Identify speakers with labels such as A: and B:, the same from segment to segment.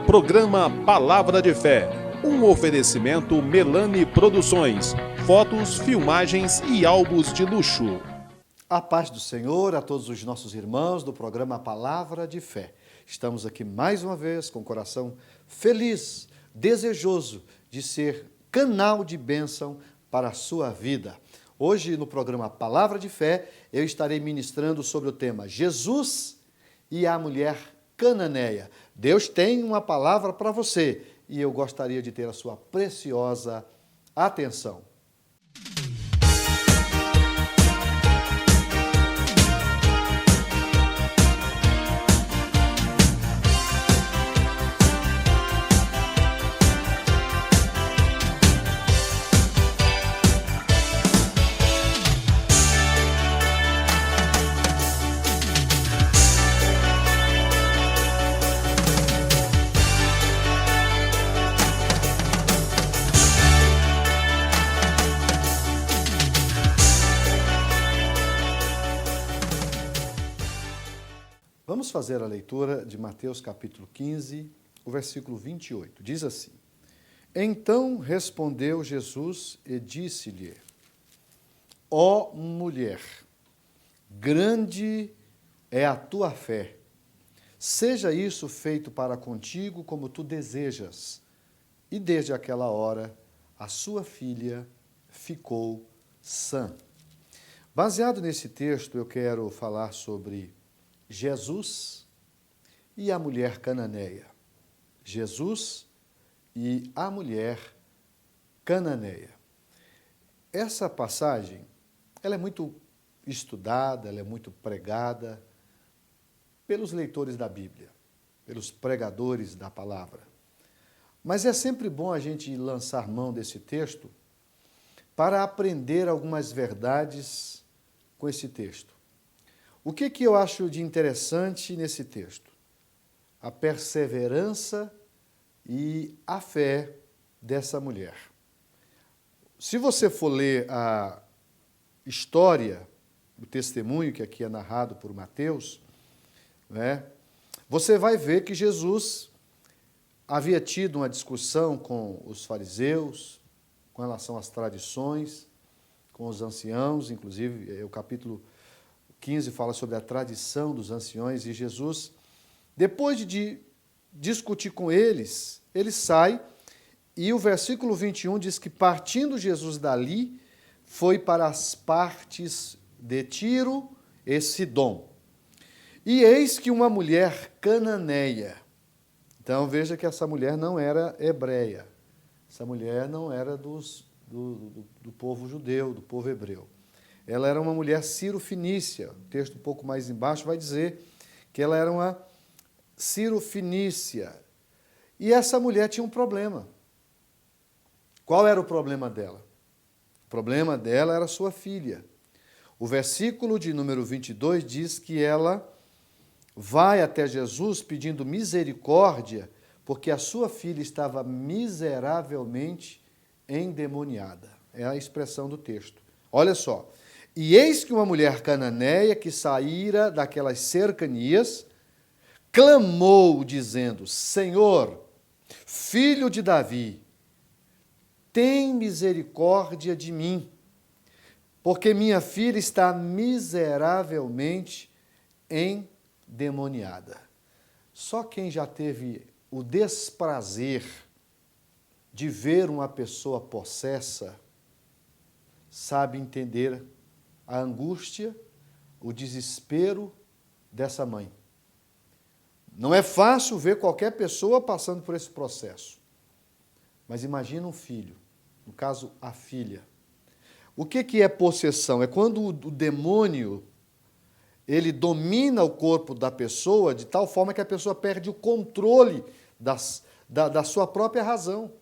A: Programa Palavra de Fé, um oferecimento Melani Produções, fotos, filmagens e álbuns de luxo.
B: A paz do Senhor a todos os nossos irmãos do programa Palavra de Fé. Estamos aqui mais uma vez com o coração feliz, desejoso de ser canal de bênção para a sua vida. Hoje no programa Palavra de Fé eu estarei ministrando sobre o tema Jesus e a mulher cananeia. Deus tem uma palavra para você e eu gostaria de ter a sua preciosa atenção. Vamos fazer a leitura de Mateus capítulo 15, o versículo 28. Diz assim: Então respondeu Jesus e disse-lhe: Ó mulher, grande é a tua fé. Seja isso feito para contigo como tu desejas. E desde aquela hora a sua filha ficou sã. Baseado nesse texto, eu quero falar sobre Jesus e a mulher cananeia. Jesus e a mulher cananeia. Essa passagem, ela é muito estudada, ela é muito pregada pelos leitores da Bíblia, pelos pregadores da palavra. Mas é sempre bom a gente lançar mão desse texto para aprender algumas verdades com esse texto. O que eu acho de interessante nesse texto? A perseverança e a fé dessa mulher. Se você for ler a história, o testemunho que aqui é narrado por Mateus, você vai ver que Jesus havia tido uma discussão com os fariseus, com relação às tradições, com os anciãos, inclusive o capítulo 15 fala sobre a tradição dos anciões, e Jesus, depois de discutir com eles, ele sai, e o versículo 21 diz que partindo Jesus dali, foi para as partes de Tiro e Sidom. E eis que uma mulher cananeia, então veja que essa mulher não era hebreia, essa mulher não era do povo judeu, do povo hebreu. Ela era uma mulher ciro-fenícia. O texto um pouco mais embaixo vai dizer que ela era uma ciro-fenícia. E essa mulher tinha um problema. Qual era o problema dela? O problema dela era sua filha. O versículo de número 22 diz que ela vai até Jesus pedindo misericórdia, porque a sua filha estava miseravelmente endemoniada. É a expressão do texto. Olha só. E eis que uma mulher cananeia que saíra daquelas cercanias, clamou dizendo: Senhor, filho de Davi, tem misericórdia de mim, porque minha filha está miseravelmente endemoniada. Só quem já teve o desprazer de ver uma pessoa possessa sabe entender a angústia, o desespero dessa mãe. Não é fácil ver qualquer pessoa passando por esse processo. Mas imagina um filho, no caso, a filha. O que é possessão? É quando o demônio ele domina o corpo da pessoa de tal forma que a pessoa perde o controle da sua própria razão.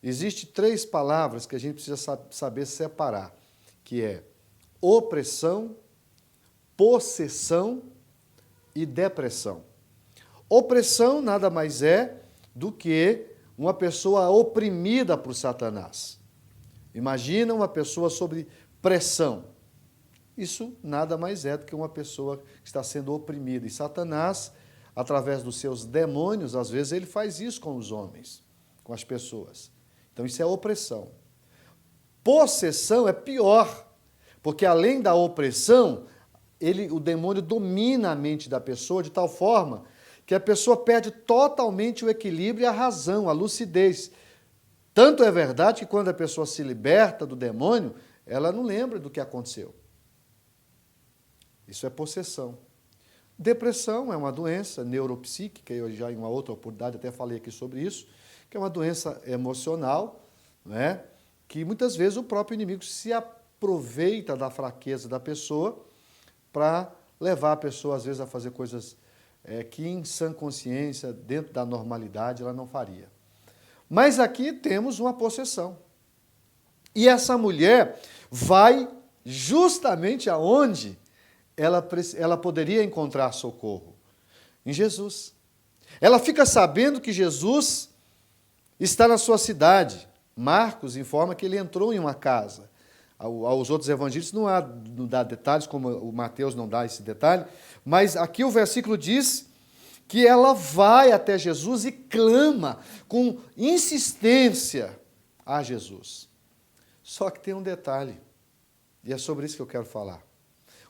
B: Existem 3 palavras que a gente precisa saber separar, que é opressão, possessão e depressão. Opressão nada mais é do que uma pessoa oprimida por Satanás. Imagina uma pessoa sob pressão. Isso nada mais é do que uma pessoa que está sendo oprimida. E Satanás, através dos seus demônios, às vezes ele faz isso com os homens, com as pessoas. Então isso é opressão. Possessão é pior, porque além da opressão, o demônio domina a mente da pessoa de tal forma que a pessoa perde totalmente o equilíbrio e a razão, a lucidez. Tanto é verdade que quando a pessoa se liberta do demônio, ela não lembra do que aconteceu. Isso é possessão. Depressão é uma doença neuropsíquica, eu já em uma outra oportunidade até falei aqui sobre isso, que é uma doença emocional, né, que muitas vezes o próprio inimigo se aproveita da fraqueza da pessoa para levar a pessoa, às vezes, a fazer coisas que, em sã consciência, dentro da normalidade, ela não faria. Mas aqui temos uma possessão. E essa mulher vai justamente aonde ela poderia encontrar socorro. Em Jesus. Ela fica sabendo que Jesus está na sua cidade. Marcos informa que ele entrou em uma casa. Aos outros evangelhos não dá detalhes, como o Mateus não dá esse detalhe, mas aqui o versículo diz que ela vai até Jesus e clama com insistência a Jesus. Só que tem um detalhe, e é sobre isso que eu quero falar.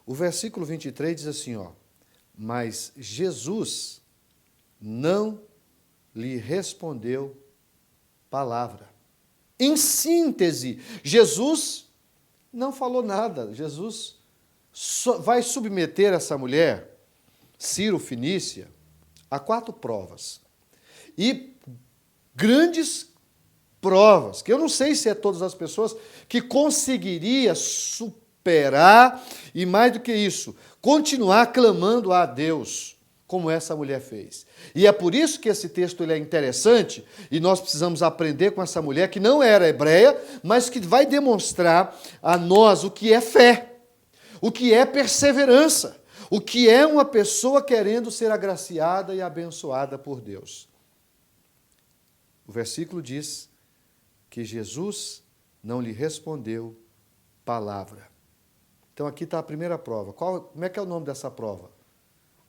B: O versículo 23 diz assim, mas Jesus não lhe respondeu palavra. Em síntese, Jesus não falou nada. Jesus vai submeter essa mulher, Ciro Fenícia, a 4 provas. E grandes provas, que eu não sei se é todas as pessoas que conseguiria superar, e mais do que isso, continuar clamando a Deus, como essa mulher fez. E é por isso que esse texto ele é interessante, e nós precisamos aprender com essa mulher, que não era hebreia, mas que vai demonstrar a nós o que é fé, o que é perseverança, o que é uma pessoa querendo ser agraciada e abençoada por Deus. O versículo diz que Jesus não lhe respondeu palavra. Então aqui está a primeira prova. Como é que é o nome dessa prova?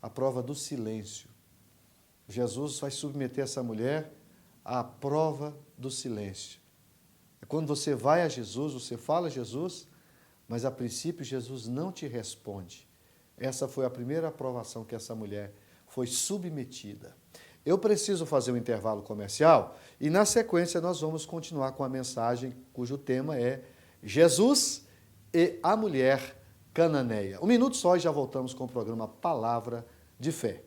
B: A prova do silêncio. Jesus vai submeter essa mulher à prova do silêncio. É quando você vai a Jesus, você fala a Jesus, mas a princípio Jesus não te responde. Essa foi a primeira aprovação que essa mulher foi submetida. Eu preciso fazer um intervalo comercial e, na sequência, nós vamos continuar com a mensagem cujo tema é Jesus e a mulher cananeia. Um minuto só e já voltamos com o programa Palavra de Fé.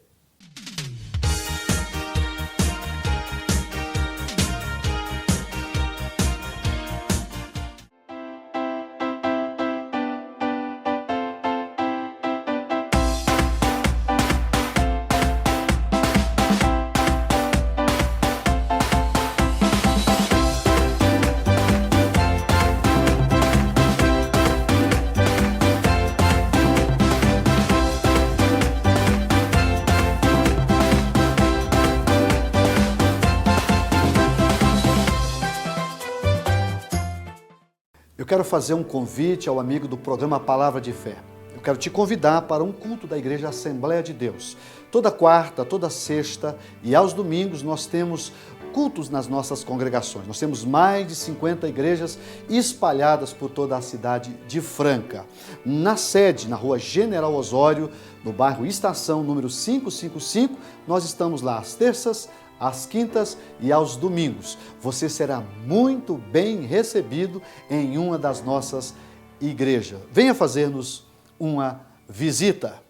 B: Eu quero fazer um convite ao amigo do programa Palavra de Fé. Eu quero te convidar para um culto da Igreja Assembleia de Deus. Toda quarta, toda sexta e aos domingos nós temos cultos nas nossas congregações. Nós temos mais de 50 igrejas espalhadas por toda a cidade de Franca. Na sede, na rua General Osório, no bairro Estação, número 555, nós estamos lá às terças, às quintas e aos domingos. Você será muito bem recebido em uma das nossas igrejas. Venha fazer-nos uma visita.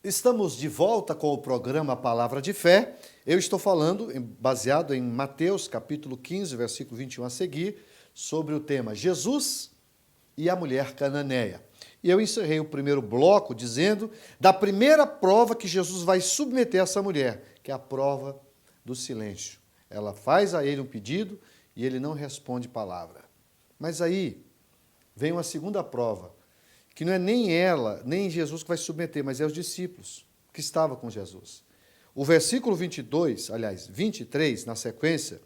B: Estamos de volta com o programa Palavra de Fé. Eu estou falando, baseado em Mateus, capítulo 15, versículo 21 a seguir, sobre o tema Jesus e a mulher cananeia. E eu encerrei o primeiro bloco dizendo da primeira prova que Jesus vai submeter essa mulher, que é a prova do silêncio. Ela faz a ele um pedido e ele não responde palavra. Mas aí vem uma segunda prova, que não é nem ela, nem Jesus que vai submeter, mas é os discípulos que estavam com Jesus. O versículo 23, na sequência,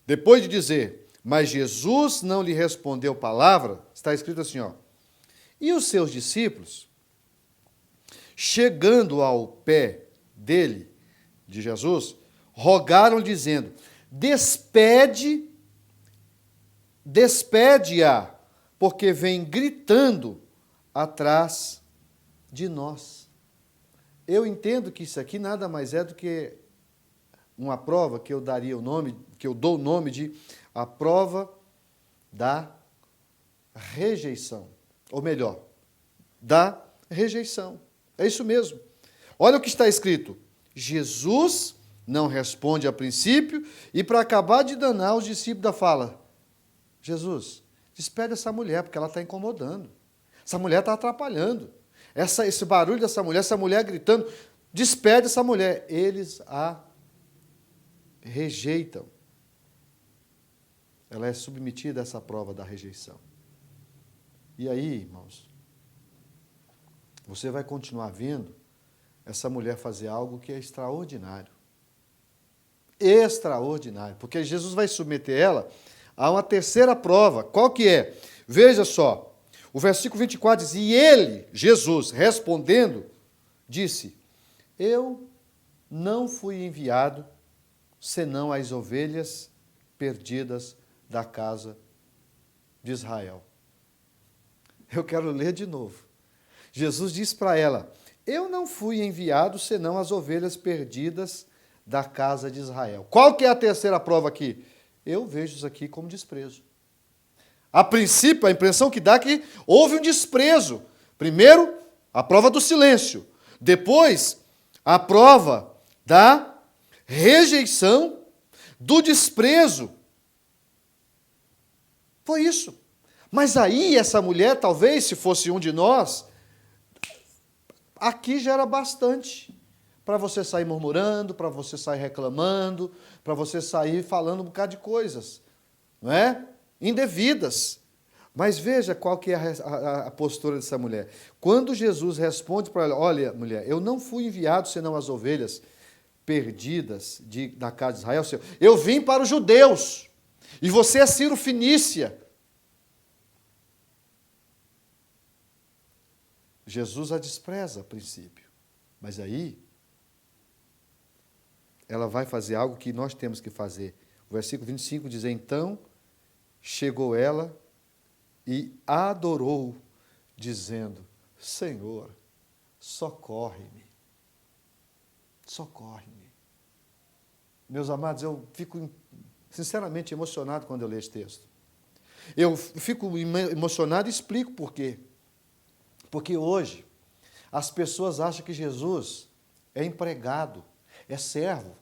B: depois de dizer, Mas Jesus não lhe respondeu palavra. Está escrito assim, ó. E os seus discípulos, chegando ao pé dele, de Jesus, rogaram dizendo: despede-a, porque vem gritando atrás de nós. Eu entendo que isso aqui nada mais é do que uma prova que eu daria o nome, que eu dou o nome de a prova da rejeição. Ou melhor, da rejeição. É isso mesmo. Olha o que está escrito. Jesus não responde a princípio e, para acabar de danar, os discípulos da fala: Jesus, despede essa mulher, porque ela está incomodando. Essa mulher está atrapalhando. Esse barulho dessa mulher, essa mulher gritando, despede essa mulher. Eles a rejeitam. Ela é submetida a essa prova da rejeição. E aí, irmãos, você vai continuar vendo essa mulher fazer algo que é extraordinário. Extraordinário. Porque Jesus vai submeter ela a uma terceira prova. Qual que é? Veja só. O versículo 24 diz: e ele, Jesus, respondendo, disse: eu não fui enviado senão as ovelhas perdidas da casa de Israel. Eu quero ler de novo. Jesus diz para ela: eu não fui enviado senão as ovelhas perdidas da casa de Israel. Qual que é a terceira prova aqui? Eu vejo isso aqui como desprezo. A princípio, a impressão que dá é que houve um desprezo. Primeiro, a prova do silêncio. Depois, a prova da rejeição, do desprezo. Foi isso. Mas aí, essa mulher, talvez, se fosse um de nós, aqui já era bastante para você sair murmurando, para você sair reclamando, para você sair falando um bocado de coisas, não é? Indevidas. Mas veja qual que é a postura dessa mulher. Quando Jesus responde para ela: olha, mulher, eu não fui enviado senão as ovelhas perdidas da casa de Israel. Eu vim para os judeus, e você é Ciro Fenícia. Jesus a despreza a princípio, mas aí ela vai fazer algo que nós temos que fazer. O versículo 25 diz: então chegou ela e adorou, dizendo: Senhor, socorre-me. Socorre-me. Meus amados, eu fico sinceramente emocionado quando eu leio esse texto. Eu fico emocionado e explico por quê. Porque hoje as pessoas acham que Jesus é empregado, é servo.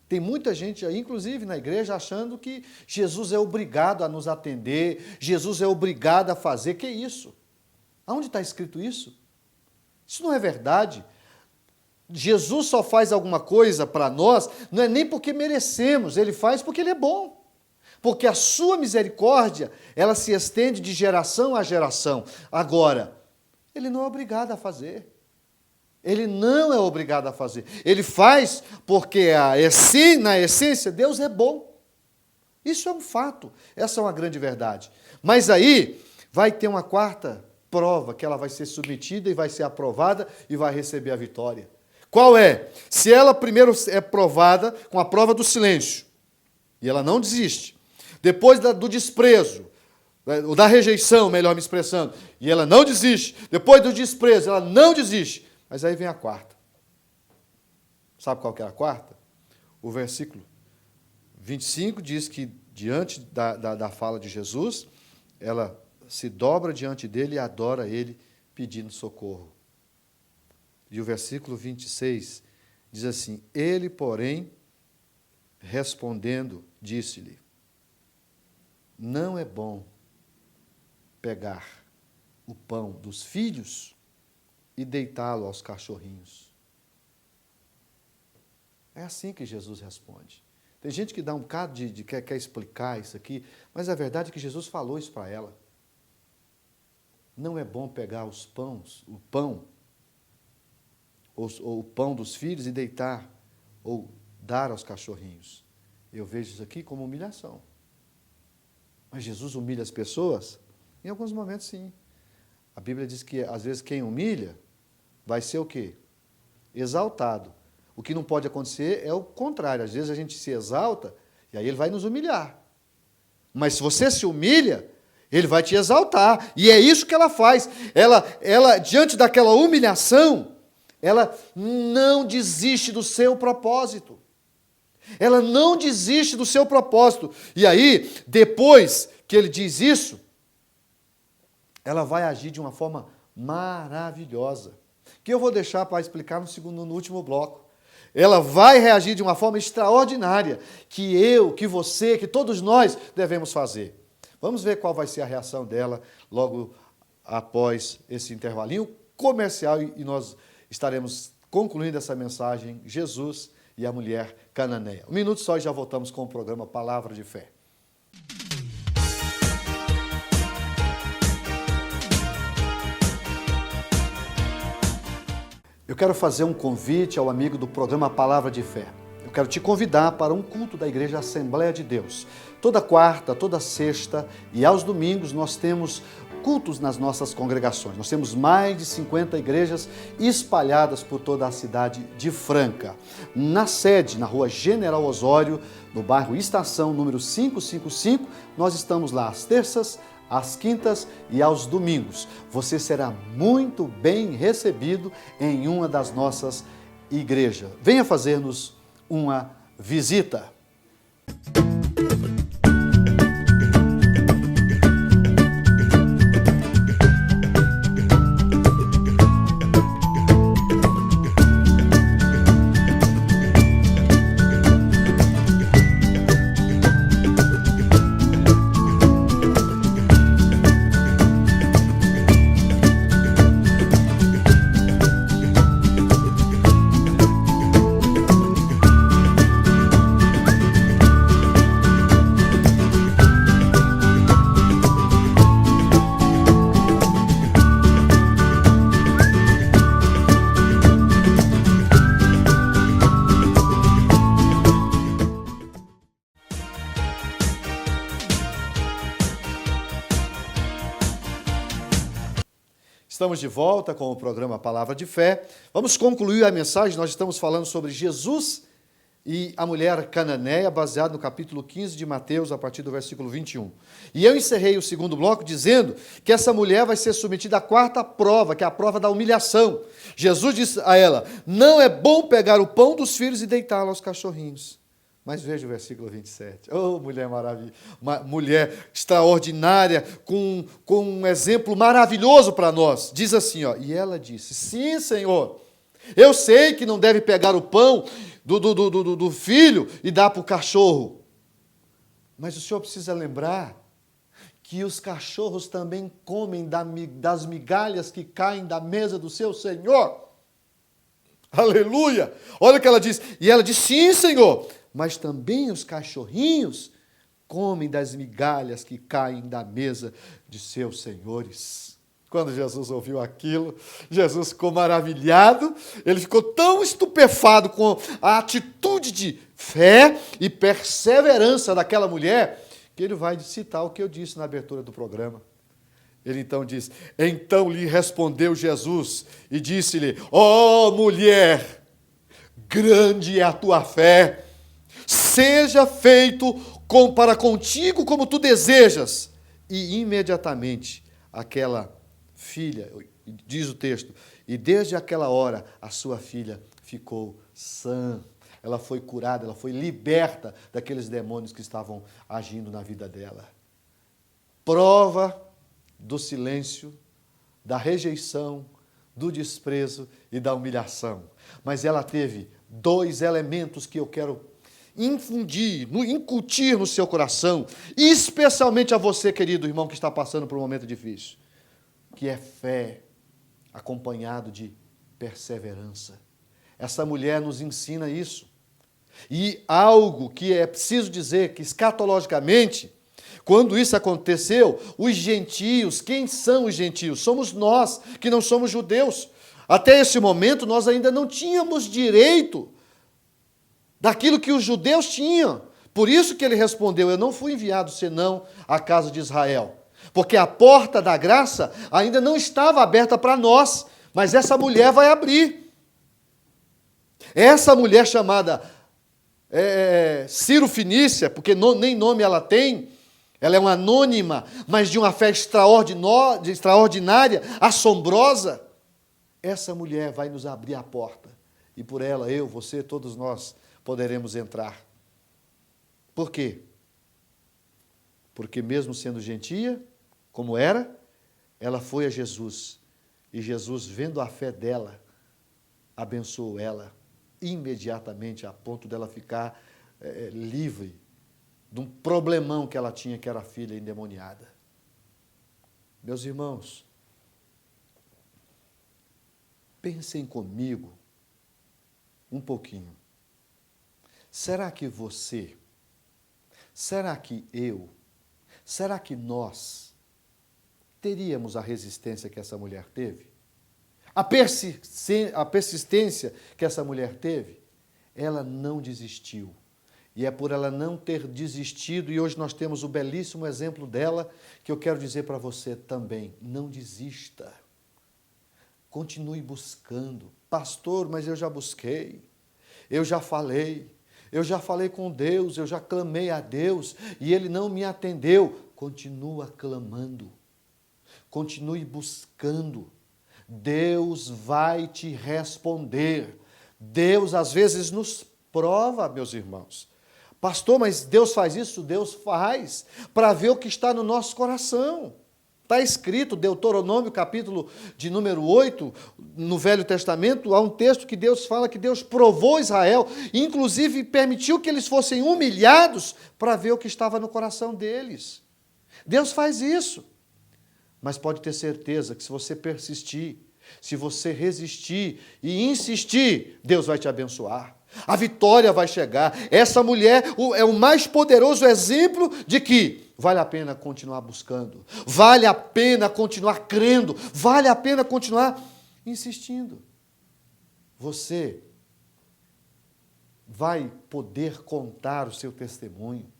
B: Tem muita gente aí, inclusive na igreja, achando que Jesus é obrigado a nos atender, Jesus é obrigado a fazer. Que isso? Aonde está escrito isso? Isso não é verdade. Jesus só faz alguma coisa para nós, não é nem porque merecemos, Ele faz porque Ele é bom. Porque a sua misericórdia, ela se estende de geração a geração. Agora, Ele não é obrigado a fazer. Ele não é obrigado a fazer. Ele faz porque na essência Deus é bom. Isso é um fato. Essa é uma grande verdade. Mas aí vai ter uma quarta prova que ela vai ser submetida e vai ser aprovada e vai receber a vitória. Qual é? Se ela primeiro é provada com a prova do silêncio, e ela não desiste, depois do desprezo, ou da rejeição, melhor me expressando, e ela não desiste, depois do desprezo, ela não desiste, mas aí vem a quarta. Sabe qual que é a quarta? O versículo 25 diz que, diante da fala de Jesus, ela se dobra diante dele e adora ele, pedindo socorro. E o versículo 26 diz assim: ele, porém, respondendo, disse-lhe: não é bom pegar o pão dos filhos e deitá-lo aos cachorrinhos. É assim que Jesus responde. Tem gente que dá um bocado de quer explicar isso aqui, mas a verdade é que Jesus falou isso para ela. Não é bom pegar o pão dos filhos e deitar ou dar aos cachorrinhos. Eu vejo isso aqui como humilhação. Mas Jesus humilha as pessoas? Em alguns momentos, sim. A Bíblia diz que, às vezes, quem humilha vai ser o quê? Exaltado. O que não pode acontecer é o contrário. Às vezes a gente se exalta e aí ele vai nos humilhar. Mas se você se humilha, ele vai te exaltar. E é isso que ela faz. Ela diante daquela humilhação, ela não desiste do seu propósito. Ela não desiste do seu propósito. E aí, depois que ele diz isso, ela vai agir de uma forma maravilhosa, que eu vou deixar para explicar no último bloco. Ela vai reagir de uma forma extraordinária, que eu, que você, que todos nós devemos fazer. Vamos ver qual vai ser a reação dela logo após esse intervalinho comercial e nós estaremos concluindo essa mensagem, Jesus e a mulher cananeia. Um minuto só e já voltamos com o programa Palavra de Fé. Eu quero fazer um convite ao amigo do programa Palavra de Fé. Eu quero te convidar para um culto da Igreja Assembleia de Deus. Toda quarta, toda sexta e aos domingos nós temos cultos nas nossas congregações. Nós temos mais de 50 igrejas espalhadas por toda a cidade de Franca. Na sede, na rua General Osório, no bairro Estação, número 555, nós estamos lá às terças, às quintas e aos domingos. Você será muito bem recebido em uma das nossas igrejas. Venha fazer-nos uma visita. Estamos de volta com o programa Palavra de Fé. Vamos concluir a mensagem. Nós estamos falando sobre Jesus e a mulher cananeia, baseado no capítulo 15 de Mateus, a partir do versículo 21. E eu encerrei o segundo bloco dizendo que essa mulher vai ser submetida à quarta prova, que é a prova da humilhação. Jesus disse a ela: não é bom pegar o pão dos filhos e deitá-lo aos cachorrinhos. Mas veja o versículo 27. Oh, mulher maravilhosa, uma mulher extraordinária, com um exemplo maravilhoso para nós. Diz assim, ó, e ela disse: sim, Senhor, eu sei que não deve pegar o pão do filho e dar para o cachorro. Mas o Senhor precisa lembrar que os cachorros também comem das migalhas que caem da mesa do seu Senhor. Aleluia! Olha o que ela diz. E ela diz: sim, Senhor, mas também os cachorrinhos comem das migalhas que caem da mesa de seus senhores. Quando Jesus ouviu aquilo, Jesus ficou maravilhado, ele ficou tão estupefado com a atitude de fé e perseverança daquela mulher, que ele vai citar o que eu disse na abertura do programa. Ele então diz: então lhe respondeu Jesus e disse-lhe: ó mulher, grande é a tua fé, seja feito para contigo como tu desejas. E imediatamente aquela filha, diz o texto, e desde aquela hora a sua filha ficou sã. Ela foi curada, ela foi liberta daqueles demônios que estavam agindo na vida dela. Prova do silêncio, da rejeição, do desprezo e da humilhação. Mas ela teve dois elementos que eu quero incutir no seu coração, e especialmente a você, querido irmão, que está passando por um momento difícil, que é fé, acompanhado de perseverança. Essa mulher nos ensina isso. E algo que é preciso dizer, que escatologicamente, quando isso aconteceu, os gentios, quem são os gentios? Somos nós, que não somos judeus. Até esse momento, nós ainda não tínhamos direito daquilo que os judeus tinham, Por isso que ele respondeu: eu não fui enviado senão à casa de Israel. Porque a porta da graça ainda não estava aberta para nós, mas essa mulher vai abrir. Essa mulher chamada Ciro Fenícia, porque nem nome ela tem, ela é uma anônima, mas de uma fé extraordinária, assombrosa. Essa mulher vai nos abrir a porta. E por ela, eu, você, todos nós poderemos entrar. Por quê? Porque mesmo sendo gentia, como era, ela foi a Jesus. E Jesus, vendo a fé dela, abençoou ela imediatamente, a ponto dela ficar livre de um problemão que ela tinha, que era a filha endemoniada. Meus irmãos, pensem comigo um pouquinho. Será que você, será que eu, será que nós teríamos a resistência que essa mulher teve? A persistência que essa mulher teve? Ela não desistiu. E é por ela não ter desistido, e hoje nós temos o belíssimo exemplo dela, que eu quero dizer para você também: não desista. Continue buscando. Pastor, mas eu já busquei, eu já falei com Deus, eu já clamei a Deus e Ele não me atendeu. Continua clamando, continue buscando. Deus vai te responder. Deus às vezes nos prova, meus irmãos. Pastor, mas Deus faz isso? Deus faz, para ver o que está no nosso coração. Está escrito, Deuteronômio, capítulo de número 8, no Velho Testamento, há um texto que Deus fala que Deus provou Israel, inclusive permitiu que eles fossem humilhados para ver o que estava no coração deles. Deus faz isso. Mas pode ter certeza que se você persistir, se você resistir e insistir, Deus vai te abençoar. A vitória vai chegar. Essa mulher é o mais poderoso exemplo de que vale a pena continuar buscando, vale a pena continuar crendo, vale a pena continuar insistindo. Você vai poder contar o seu testemunho.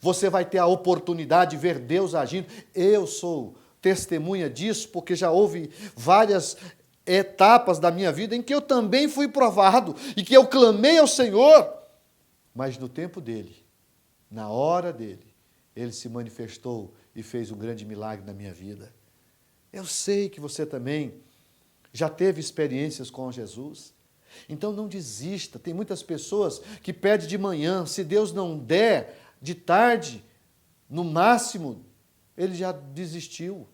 B: Você vai ter a oportunidade de ver Deus agindo. Eu sou testemunha disso, porque já houve várias etapas da minha vida em que eu também fui provado e que eu clamei ao Senhor, mas no tempo dele, na hora dele, ele se manifestou e fez um grande milagre na minha vida. Eu sei que você também já teve experiências com Jesus, então não desista. Tem muitas pessoas que pedem de manhã, se Deus não der, de tarde, no máximo, ele já desistiu.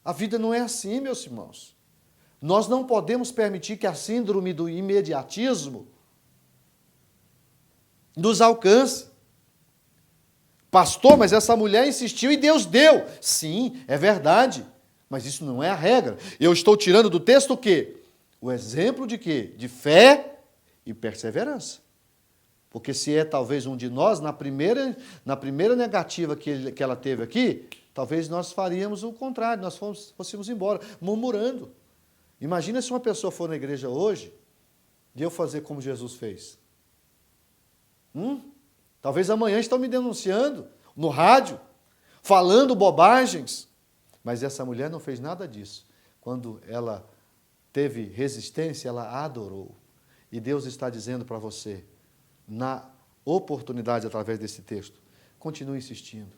B: A vida não é assim, meus irmãos. Nós não podemos permitir que a síndrome do imediatismo nos alcance. Pastor, mas essa mulher insistiu e Deus deu. Sim, é verdade, mas isso não é a regra. Eu estou tirando do texto o quê? O exemplo de quê? De fé e perseverança. Porque se é talvez um de nós, na primeira negativa que ela teve aqui, talvez nós faríamos o contrário, nós fôssemos embora, murmurando. Imagina se uma pessoa for na igreja hoje e eu fazer como Jesus fez. Talvez amanhã estão me denunciando no rádio, falando bobagens. Mas essa mulher não fez nada disso. Quando ela teve resistência, ela adorou. E Deus está dizendo para você, na oportunidade através desse texto, continue insistindo.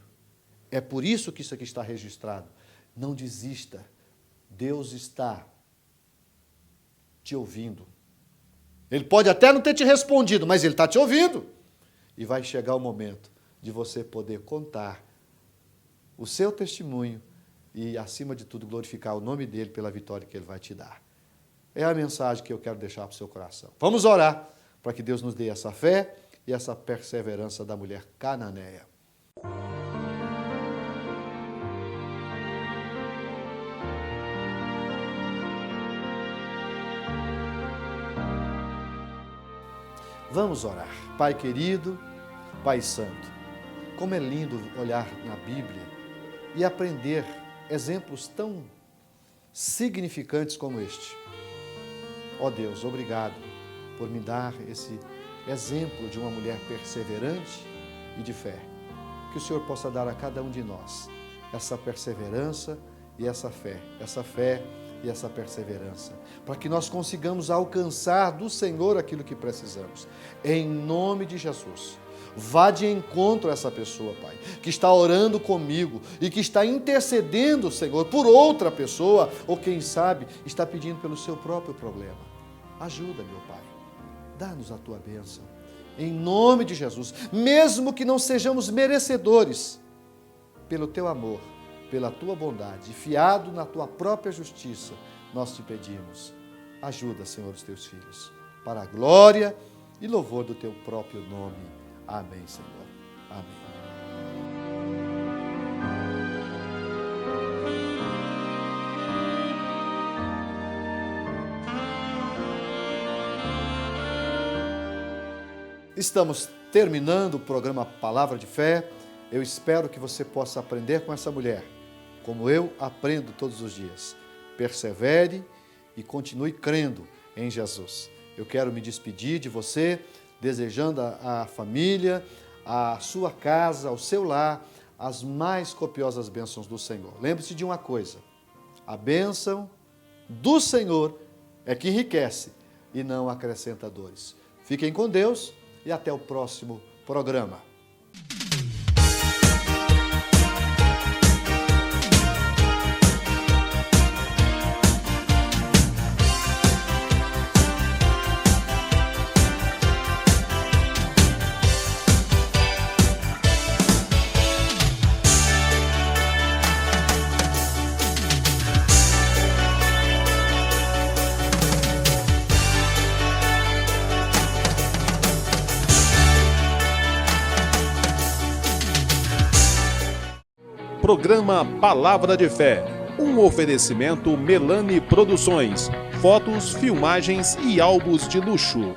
B: É por isso que isso aqui está registrado. Não desista. Deus está te ouvindo. Ele pode até não ter te respondido, mas Ele está te ouvindo. E vai chegar o momento de você poder contar o seu testemunho e, acima de tudo, glorificar o nome dEle pela vitória que Ele vai te dar. É a mensagem que eu quero deixar para o seu coração. Vamos orar para que Deus nos dê essa fé e essa perseverança da mulher cananeia. Vamos orar. Pai querido, Pai santo, como é lindo olhar na Bíblia e aprender exemplos tão significantes como este. Ó Deus, obrigado por me dar esse exemplo de uma mulher perseverante e de fé. Que o Senhor possa dar a cada um de nós essa perseverança e essa fé e essa perseverança, para que nós consigamos alcançar do Senhor aquilo que precisamos. Em nome de Jesus, vá de encontro a essa pessoa, Pai, que está orando comigo e que está intercedendo, Senhor, por outra pessoa, ou quem sabe, está pedindo pelo seu próprio problema. Ajuda, meu Pai, dá-nos a Tua bênção, em nome de Jesus, mesmo que não sejamos merecedores, pelo Teu amor, pela Tua bondade, fiado na Tua própria justiça, nós te pedimos, ajuda, Senhor, os Teus filhos, para a glória e louvor do Teu próprio nome. Amém, Senhor. Amém. Estamos terminando o programa Palavra de Fé. Eu espero que você possa aprender com essa mulher, como eu aprendo todos os dias. Persevere e continue crendo em Jesus. Eu quero me despedir de você, desejando à família, à sua casa, ao seu lar, as mais copiosas bênçãos do Senhor. Lembre-se de uma coisa, a bênção do Senhor é que enriquece e não acrescenta dores. Fiquem com Deus e até o próximo programa.
A: Programa Palavra de Fé, um oferecimento Melani Produções, fotos, filmagens e álbuns de luxo.